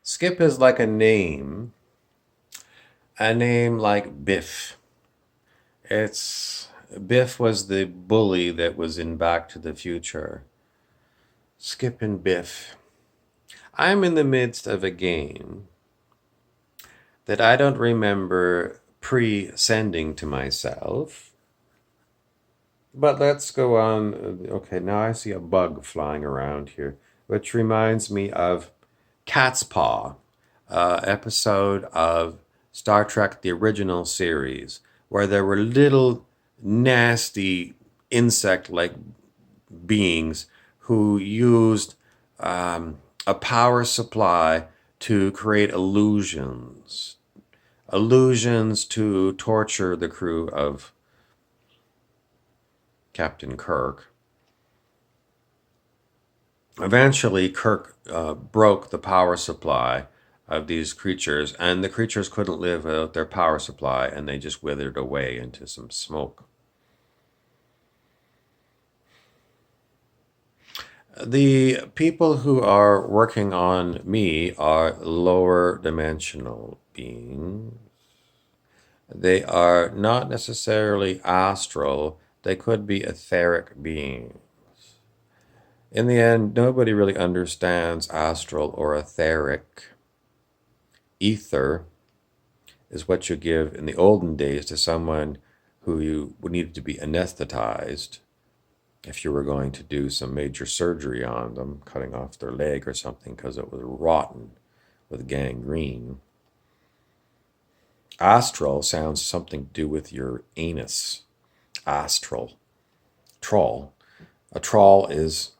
Skip is like a name like Biff. It's Biff was the bully that was in Back to the Future. Skip and Biff. I'm in the midst of a game that I don't remember pre-sending to myself. But let's go on. Okay, now I see a bug flying around here, which reminds me of Cat's Paw, episode of Star Trek, the original series, where there were little nasty insect like beings who used a power supply to create illusions to torture the crew of Captain Kirk. Eventually, Kirk broke the power supply of these creatures, and the creatures couldn't live without their power supply, and they just withered away into some smoke. The people who are working on me are lower dimensional beings. They are not necessarily astral, they could be etheric beings. In the end, nobody really understands astral or etheric. Ether is what you give in the olden days to someone who you would need to be anesthetized if you were going to do some major surgery on them, cutting off their leg or something because it was rotten with gangrene. Astral sounds something to do with your anus. Astral. Troll. A troll is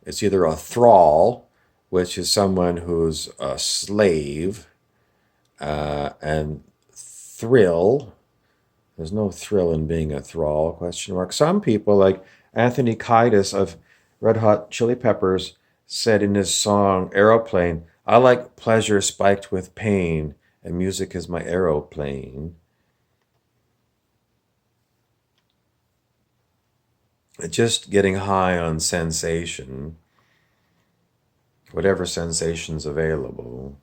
it's either a thrall, which is someone who's a slave, and thrill. There's no thrill in being a thrall, question mark. Some people, like Anthony Kiedis of Red Hot Chili Peppers, said in his song Aeroplane, I like pleasure spiked with pain, and music is my aeroplane. Just getting high on sensation, whatever sensation's available.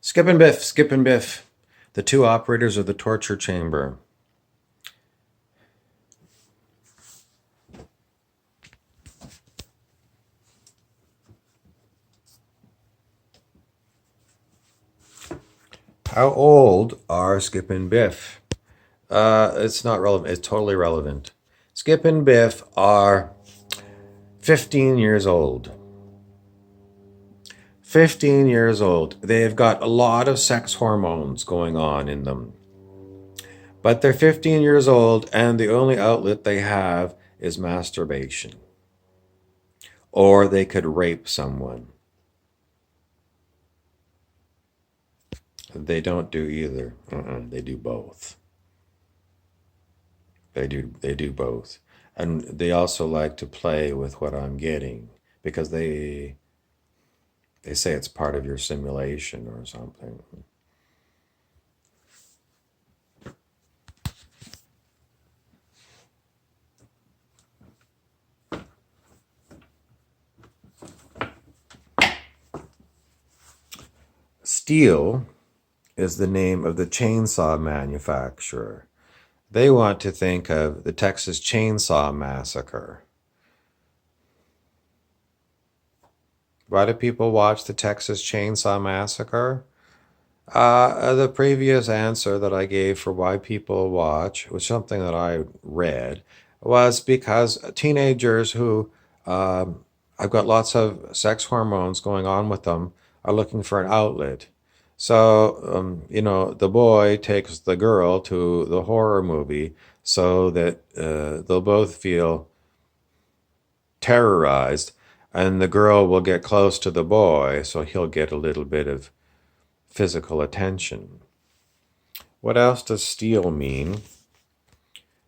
Skip and Biff, Skip and Biff, the two operators of the torture chamber. How old are Skip and Biff? It's not relevant. It's totally relevant. Skip and Biff are 15 years old. 15 years old. They've got a lot of sex hormones going on in them. But they're 15 years old, and the only outlet they have is masturbation. Or they could rape someone. They don't do either. They do both. They do both. And they also like to play with what I'm getting because they say it's part of your simulation or something. Stihl is the name of the chainsaw manufacturer. They want to think of the Texas Chainsaw Massacre. Why do people watch the Texas Chainsaw Massacre? The previous answer that I gave for why people watch was something that I read was because teenagers who have got lots of sex hormones going on with them are looking for an outlet. So, the boy takes the girl to the horror movie so that they'll both feel terrorized, and the girl will get close to the boy so he'll get a little bit of physical attention. What else does steel mean?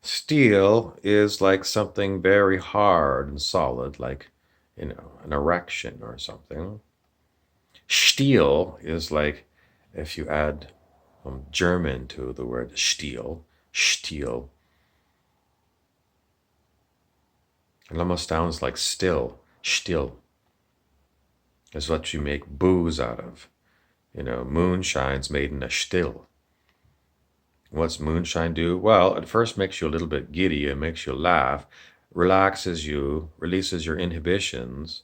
Steel is like something very hard and solid, like, an erection or something. Stihl is like if you add German to the word Stihl, Stihl. It almost sounds like still, still is what you make booze out of. Moonshine's made in a still. What's moonshine do? Well, at first makes you a little bit giddy, it makes you laugh, relaxes you, releases your inhibitions.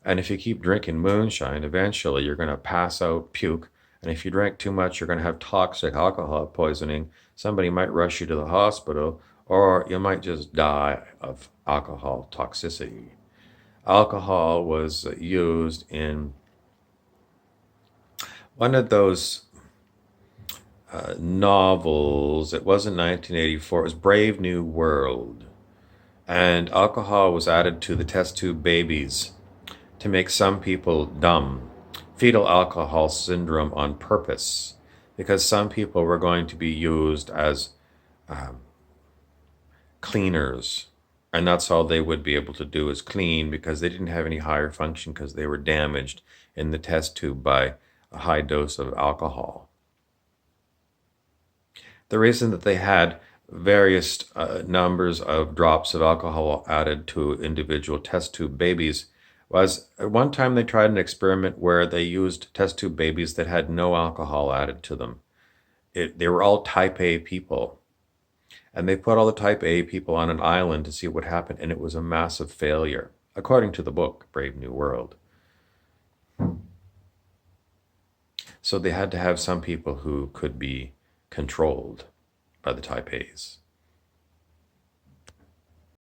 And if you keep drinking moonshine, eventually you're going to pass out, puke. And if you drink too much, you're going to have toxic alcohol poisoning. Somebody might rush you to the hospital, or you might just die of alcohol toxicity. Alcohol was used in one of those novels. It wasn't 1984, it was Brave New World. And alcohol was added to the test tube babies to make some people dumb. Fetal alcohol syndrome on purpose, because some people were going to be used as cleaners. And that's all they would be able to do is clean because they didn't have any higher function because they were damaged in the test tube by a high dose of alcohol. The reason that they had various numbers of drops of alcohol added to individual test tube babies was at one time they tried an experiment where they used test tube babies that had no alcohol added to them. They were all type A people. And they put all the type A people on an island to see what happened, and it was a massive failure, according to the book, Brave New World. So they had to have some people who could be controlled by the type A's.